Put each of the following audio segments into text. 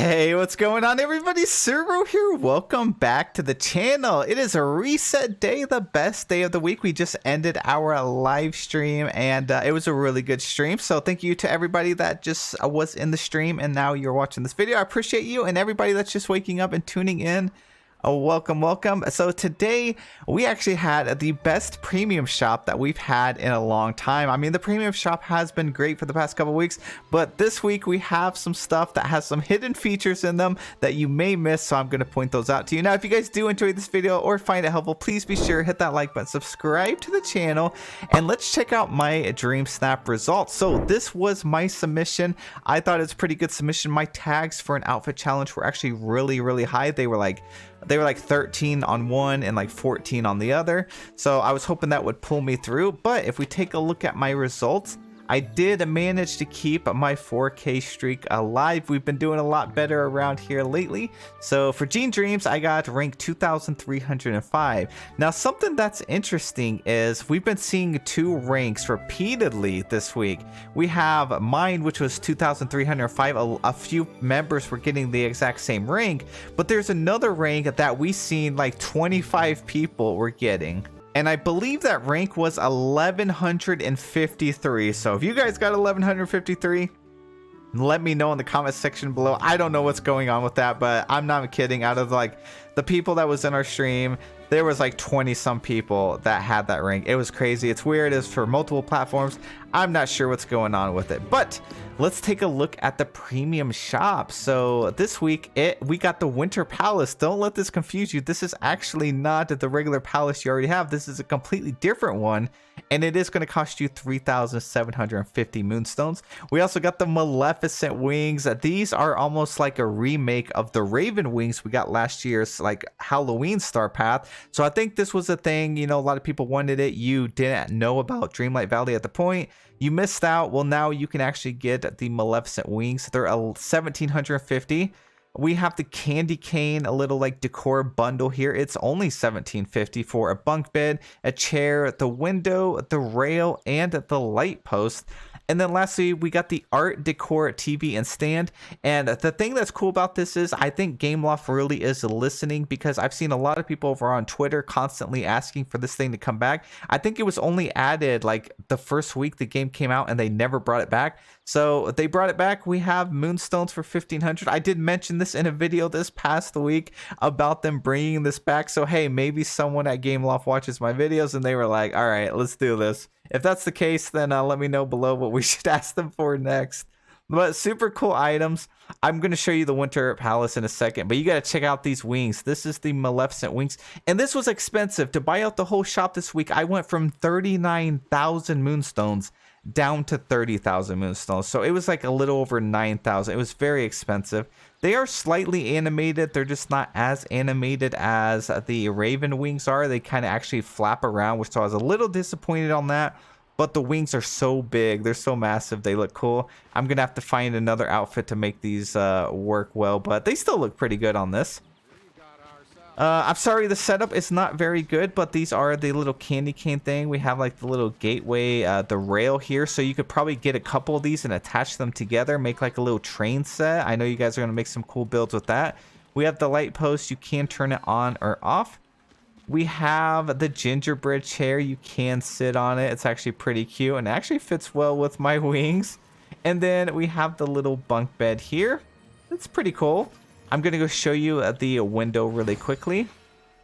Hey, what's going on, everybody? Servo here. Welcome back to the channel. It is a reset day, the best day of the week. We just ended our live stream and it was a really good stream. So thank you to everybody that just was in the stream and now you're watching this video. I appreciate you, and everybody that's just waking up and tuning in. Oh, welcome. So today we actually had the best premium shop that we've had in a long time. I mean, the premium shop has been great for the past couple weeks, but this week we have some stuff that has some hidden features in them that you may miss, so I'm going to point those out to you. Now, if you guys do enjoy this video or find it helpful, please be sure to hit that like button, subscribe to the channel, and let's check out my Dream Snap results. So this was my submission. I thought it's a pretty good submission. My tags for an outfit challenge were actually really high. They were like 13 on one and like 14 on the other. So I was hoping that would pull me through. But if we take a look at my results, I did manage to keep my 4K streak alive. We've been doing a lot better around here lately. So for Gene Dreams, I got ranked 2,305. Now, something that's interesting is we've been seeing two ranks repeatedly this week. We have mine, which was 2,305. A few members were getting the exact same rank, but there's another rank that we seen like 25 people were getting. And I believe that rank was 1153. So if you guys got 1153, let me know in the comment section below. I don't know what's going on with that, but I'm not kidding. Out of like the people that was in our stream, there was like 20 some people that had that rank. It was crazy. It's weird. It's for multiple platforms. I'm not sure what's going on with it, but let's take a look at the premium shop. So this week we got the Winter Palace. Don't let this confuse you. This is actually not the regular palace you already have. This is a completely different one, and it is going to cost you 3,750 moonstones. We also got the Maleficent Wings. These are almost like a remake of the Raven Wings we got last year's like Halloween Star Path. So I think this was a thing, you know, a lot of people wanted it. You didn't know about Dreamlight Valley at the point. You missed out. Well, now you can actually get the Maleficent Wings. They're 1,750. We have the candy cane, a little like decor bundle here. It's only 1,750 for a bunk bed, a chair, the window, the rail, and the light post. And then lastly, we got the art decor TV and stand. And the thing that's cool about this is I think Gameloft really is listening, because I've seen a lot of people over on Twitter constantly asking for this thing to come back. I think it was only added like the first week the game came out and they never brought it back. So they brought it back. We have moonstones for 1,500. I did mention this in a video this past week about them bringing this back. So hey, maybe someone at Gameloft watches my videos and they were like, all right, let's do this. If that's the case, then let me know below what we should ask them for next. But super cool items. I'm going to show you the Winter Palace in a second, but you got to check out these wings. This is the Maleficent Wings, and this was expensive. To buy out the whole shop this week, I went from 39,000 moonstones down to 30,000 moonstones. So it was like a little over 9,000. It was very expensive. They are slightly animated. They're just not as animated as the Raven Wings are. They kind of actually flap around, which so I was a little disappointed on that. But the wings are so big. They're so massive. They look cool. I'm going to have to find another outfit to make these work well, but they still look pretty good on this. I'm sorry, the setup is not very good, but these are the little candy cane thing. We have like the little gateway, the rail here, so you could probably get a couple of these and attach them together, make like a little train set. I know you guys are going to make some cool builds with that. We have the light post. You can turn it on or off. We have the gingerbread chair. You can sit on it. It's actually pretty cute and actually fits well with my wings. And then we have the little bunk bed here. It's pretty cool. I'm going to go show you the window really quickly.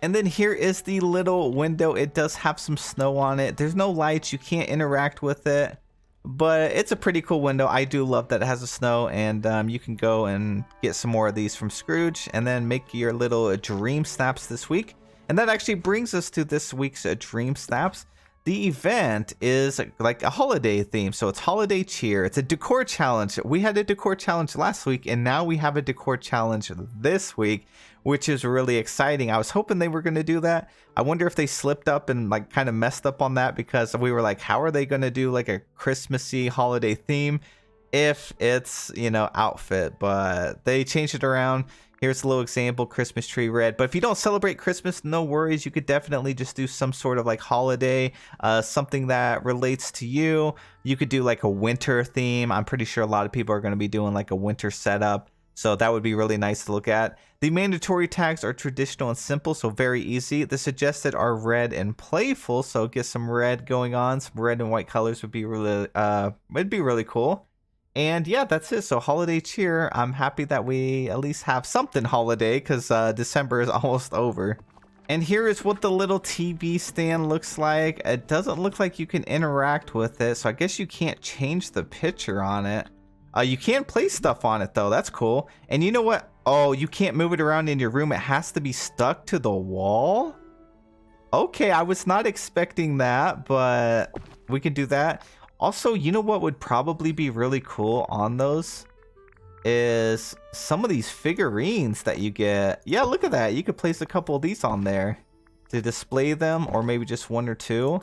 And then here is the little window. It does have some snow on it. There's no lights. You can't interact with it, but it's a pretty cool window. I do love that it has a snow, and you can go and get some more of these from Scrooge and then make your little dream snaps this week. And that actually brings us to this week's Dream Snaps. The event is like a holiday theme, so it's holiday cheer. It's a decor challenge. We had a decor challenge last week, and now we have a decor challenge this week, which is really exciting. I was hoping they were going to do that. I wonder if they slipped up and like kind of messed up on that, because we were like, how are they going to do like a Christmassy holiday theme if it's, you know, outfit? But they changed it around. Here's a little example, Christmas tree red. But if you don't celebrate Christmas, no worries. You could definitely just do some sort of like holiday, something that relates to you. You could do like a winter theme. I'm pretty sure a lot of people are going to be doing like a winter setup. So that would be really nice to look at. The mandatory tags are traditional and simple, so very easy. The suggested are red and playful, so get some red going on. Some red and white colors would be really cool. And yeah, that's it. So holiday cheer. I'm happy that we at least have something holiday, because December is almost over. And here is what the little TV stand looks like. It doesn't look like you can interact with it, so I guess you can't change the picture on it. You can place stuff on it though. That's cool. And you know what? Oh, you can't move it around in your room. It has to be stuck to the wall. Okay, I was not expecting that, but we can do that. Also, you know what would probably be really cool on those is some of these figurines that you get. Yeah, look at that. You could place a couple of these on there to display them, or maybe just one or two.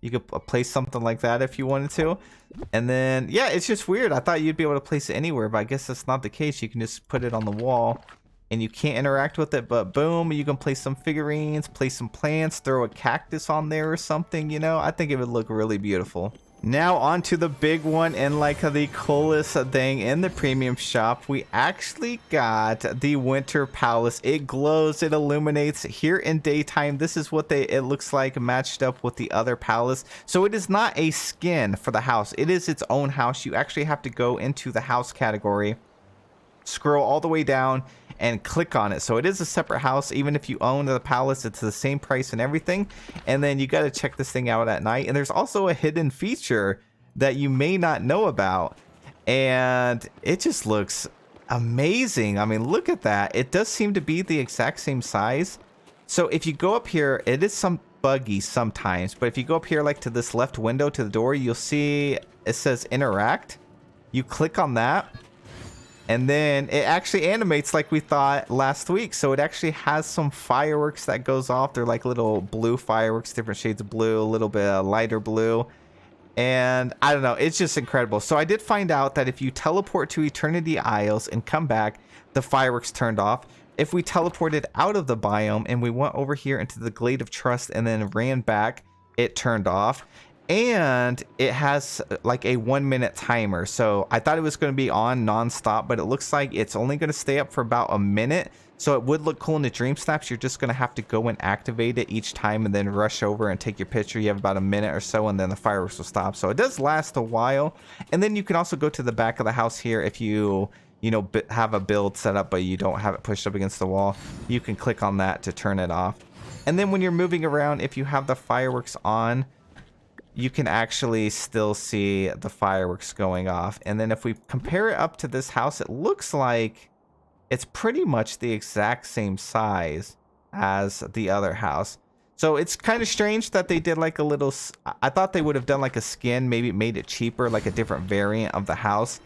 You could place something like that if you wanted to. And then, yeah, it's just weird. I thought you'd be able to place it anywhere, but I guess that's not the case. You can just put it on the wall and you can't interact with it, but boom, you can place some figurines, place some plants, throw a cactus on there or something, you know? I think it would look really beautiful. Now on to the big one, and like the coolest thing in the premium shop, we actually got the Winter Palace. It glows, it illuminates here in daytime. This is what it looks like matched up with the other palace. So it is not a skin for the house. It is its own house. You actually have to go into the house category, scroll all the way down and click on it. So it is a separate house. Even if you own the palace, it's the same price and everything. And then you got to check this thing out at night. And there's also a hidden feature that you may not know about, and it just looks amazing. I mean, look at that. It does seem to be the exact same size. So if you go up here, it is some buggy sometimes, but if you go up here like to this left window to the door, you'll see it says interact. You click on that, and then it actually animates like we thought last week. So it actually has some fireworks that goes off. They're like little blue fireworks, different shades of blue, a little bit of lighter blue. And I don't know, it's just incredible. So I did find out that if you teleport to Eternity Isles and come back, the fireworks turned off. If we teleported out of the biome and we went over here into the Glade of Trust and then ran back, it turned off. And it has like a 1 minute timer. So I thought it was going to be on non-stop, but it looks like it's only going to stay up for about a minute. So it would look cool in the Dream Snaps. You're just going to have to go and activate it each time and then rush over and take your picture. You have about a minute or so, and then the fireworks will stop. So it does last a while. And then you can also go to the back of the house here if you know, have a build set up, but you don't have it pushed up against the wall. You can click on that to turn it off. And then when you're moving around, if you have the fireworks on, you can actually still see the fireworks going off. And then if we compare it up to this house, it looks like it's pretty much the exact same size as the other house. So it's kind of strange that they did like a little, I thought they would have done like a skin, maybe made it cheaper, like a different variant of the house.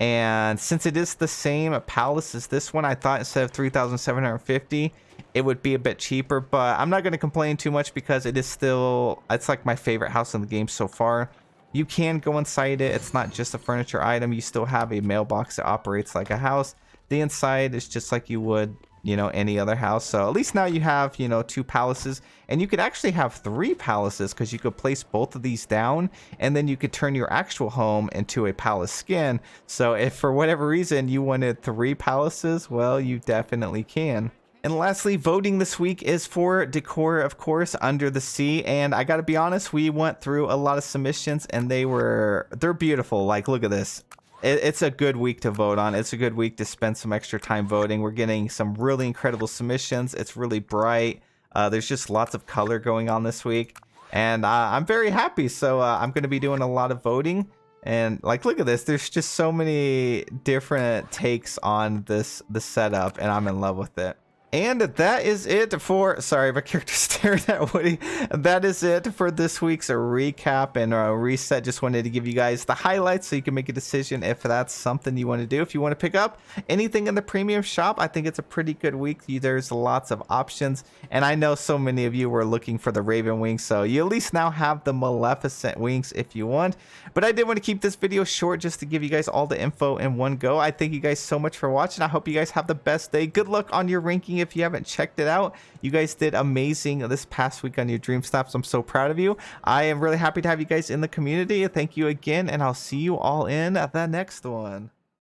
And since it is the same palace as this one, I thought instead of 3,750, it would be a bit cheaper, but I'm not going to complain too much because it is still, it's like my favorite house in the game so far. You can go inside it. It's not just a furniture item. You still have a mailbox that operates like a house. The inside is just like you would, you know, any other house. So at least now you have, you know, 2 palaces, and you could actually have 3 palaces because you could place both of these down and then you could turn your actual home into a palace skin. So if for whatever reason you wanted 3 palaces, well, you definitely can. And lastly, voting this week is for decor, of course, Under the Sea. And I gotta be honest, we went through a lot of submissions and they're beautiful. Like, look at this. It's a good week to vote on. It's a good week to spend some extra time voting. We're getting some really incredible submissions. It's really bright. There's just lots of color going on this week. And I'm very happy. So I'm going to be doing a lot of voting. And like, look at this. There's just so many different takes on the setup. And I'm in love with it. And that is it for, sorry, my character stared at Woody. That is it for this week's recap and reset. Just wanted to give you guys the highlights so you can make a decision if that's something you want to do. If you want to pick up anything in the premium shop, I think it's a pretty good week. There's lots of options. And I know so many of you were looking for the Raven Wings, so you at least now have the Maleficent Wings if you want. But I did want to keep this video short just to give you guys all the info in one go. I thank you guys so much for watching. I hope you guys have the best day. Good luck on your ranking. If you haven't checked it out, you guys did amazing this past week on your Dream Snaps. I'm so proud of you. I am really happy to have you guys in the community. Thank you again, and I'll see you all in the next one.